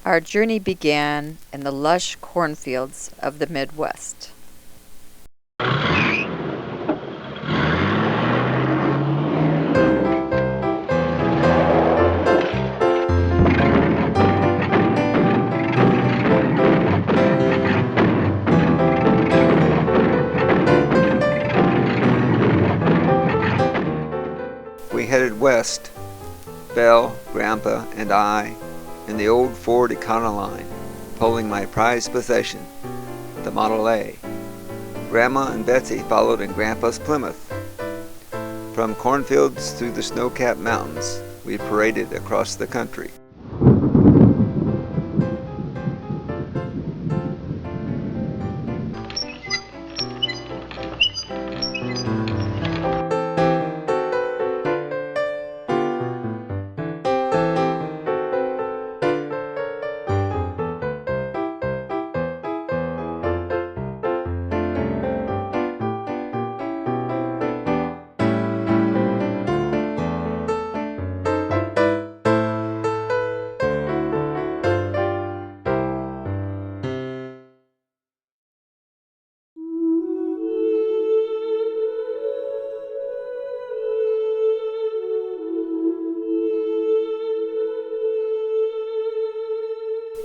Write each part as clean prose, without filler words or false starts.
Our journey began in the lush cornfields of the Midwest. We headed west, Belle, Grandpa, and I, in the old Ford Econoline, pulling my prized possession, the Model A. Grandma and Betsy followed in Grandpa's Plymouth. From cornfields through the snow-capped mountains, we paraded across the country.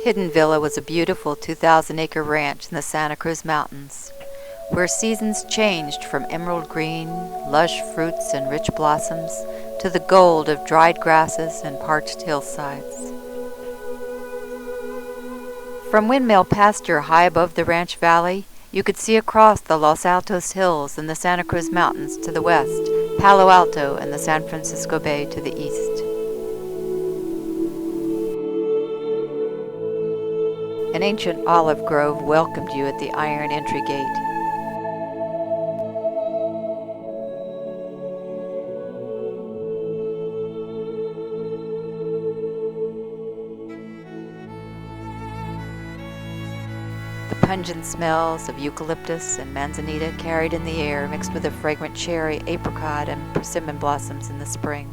Hidden Villa was a beautiful 2,000-acre ranch in the Santa Cruz Mountains, where seasons changed from emerald green, lush fruits and rich blossoms to the gold of dried grasses and parched hillsides. From Windmill Pasture high above the ranch valley, you could see across the Los Altos Hills and the Santa Cruz Mountains to the west, Palo Alto and the San Francisco Bay to the east. An ancient olive grove welcomed you at the iron entry gate. The pungent smells of eucalyptus and manzanita carried in the air mixed with the fragrant cherry, apricot, and persimmon blossoms in the spring.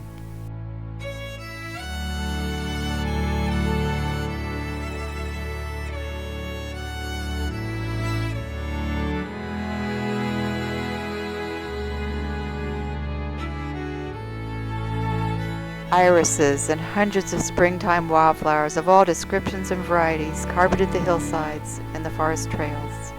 Irises and hundreds of springtime wildflowers of all descriptions and varieties carpeted the hillsides and the forest trails.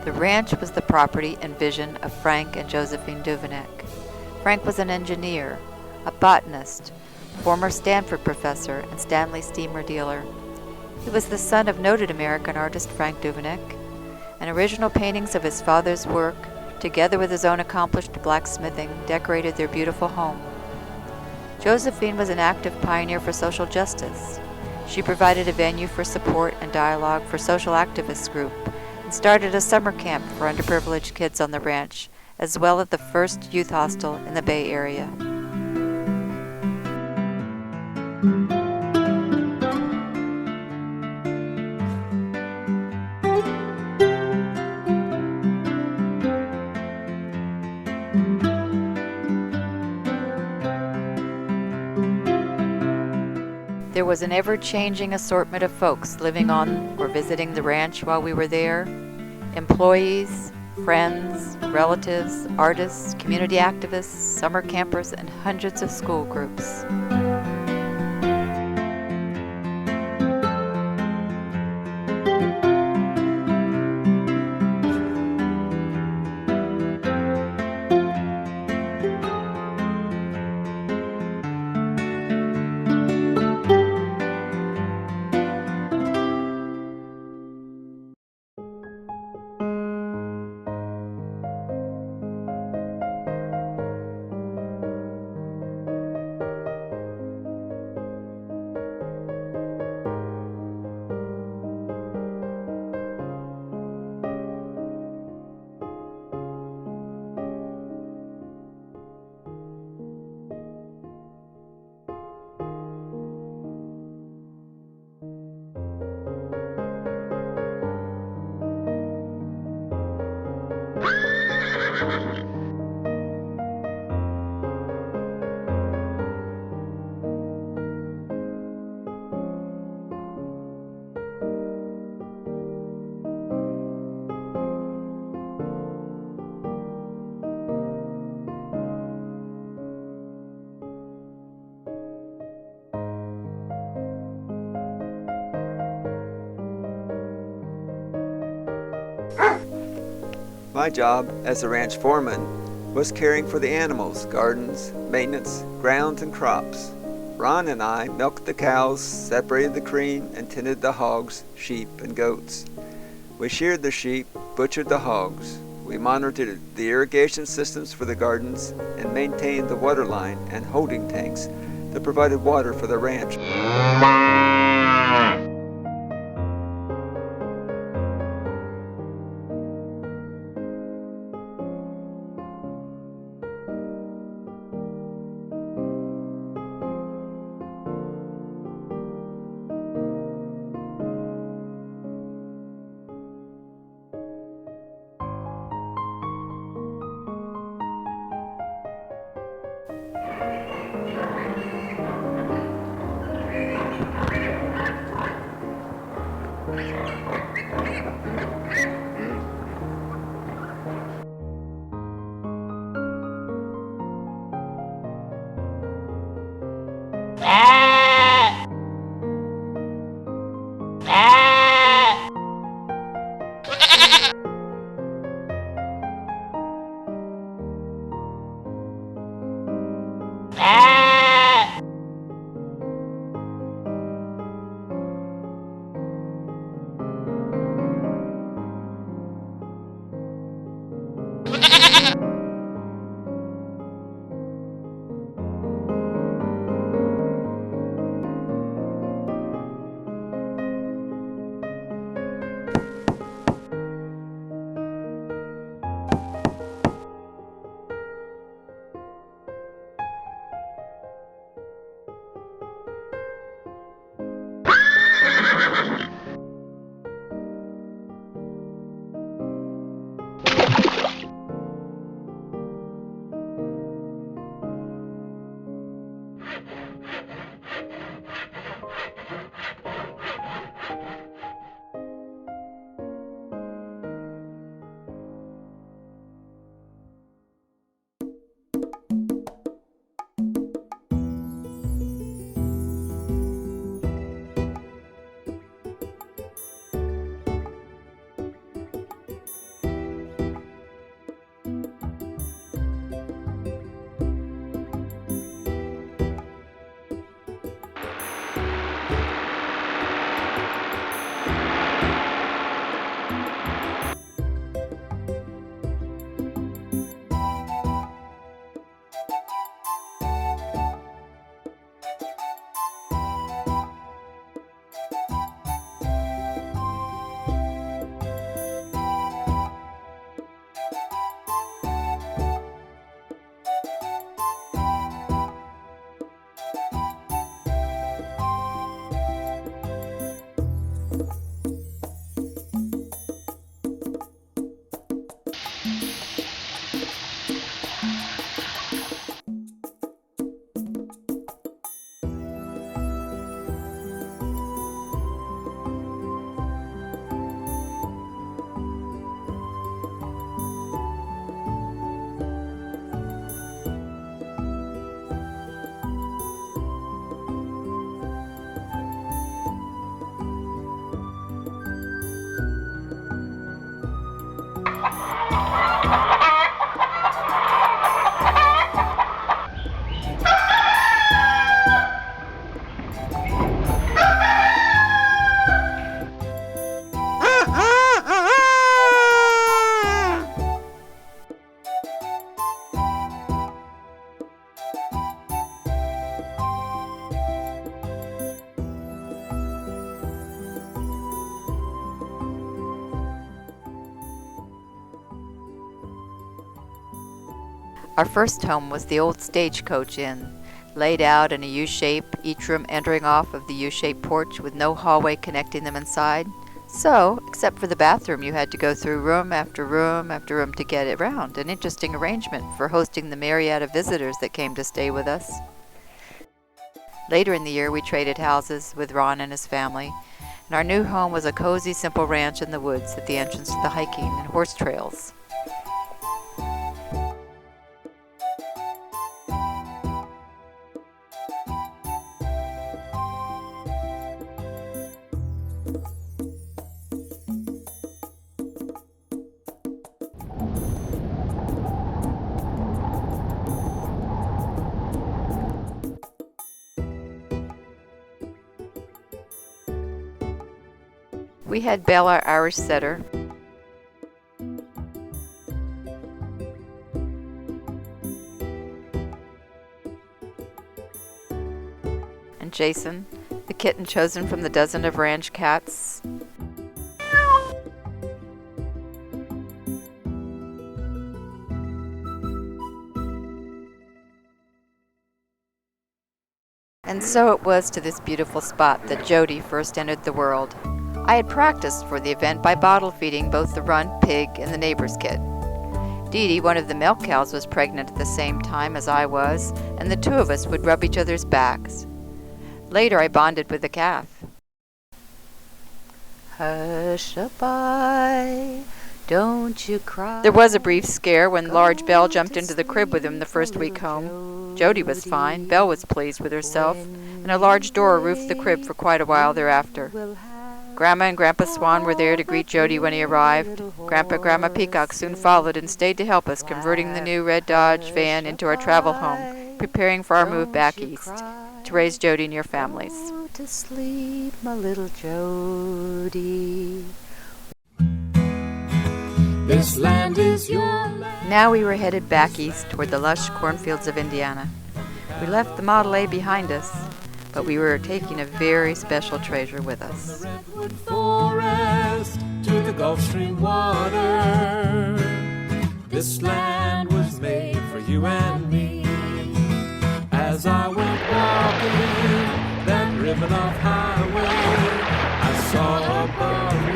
The ranch was the property and vision of Frank and Josephene Duveneck. Frank was an engineer, a botanist, former Stanford professor, and Stanley steamer dealer. He was the son of noted American artist Frank Duveneck, and original paintings of his father's work, together with his own accomplished blacksmithing, decorated their beautiful home. Josephine was an active pioneer for social justice. She provided a venue for support and dialogue for social activist groups, and started a summer camp for underprivileged kids on the ranch, as well as the first youth hostel in the Bay Area. There was an ever-changing assortment of folks living on or visiting the ranch while we were there. Employees, friends, relatives, artists, community activists, summer campers, and hundreds of school groups. my job as a ranch foreman was caring for the animals, gardens, maintenance, grounds, and crops. Ron and I milked the cows, separated the cream, and tended the hogs, sheep, and goats. We sheared the sheep, butchered the hogs. We monitored the irrigation systems for the gardens and maintained the water line and holding tanks that provided water for the ranch. Our first home was the old Stagecoach Inn, laid out in a U-shape, each room entering off of the U-shaped porch with no hallway connecting them inside. So, except for the bathroom, you had to go through room after room after room to get around. An interesting arrangement for hosting the myriad of visitors that came to stay with us. Later in the year, we traded houses with Ron and his family, and our new home was a cozy, simple ranch in the woods at the entrance to the hiking and horse trails. We had Belle, our Irish setter, and Jason, the kitten chosen from the dozen of ranch cats. And so it was to this beautiful spot that Jody first entered the world. I had practiced for the event by bottle feeding both the runt, pig, and the neighbor's kid. Dee Dee, one of the milk cows, was pregnant at the same time as I was, and the two of us would rub each other's backs. Later I bonded with the calf. Hush-a-bye, don't you cry. There was a brief scare when large Belle jumped into the crib with him the first week home. Jody was fine, Belle was pleased with herself, and a large door roofed the crib for quite a while thereafter. Grandma and Grandpa Swan were there to greet Jody when he arrived. Grandpa and Grandma Peacock soon followed and stayed to help us converting the new red Dodge van into our travel home, preparing for our move back east to raise Jody and your families. Go to sleep, my little Jody. This land is your land. Now we were headed back east toward the lush cornfields of Indiana. We left the Model A behind us, but we were taking a very special treasure with us. The redwood forest to the Gulf Stream water. This land was made for you and me. As I went walking that ribbon of highway, I saw above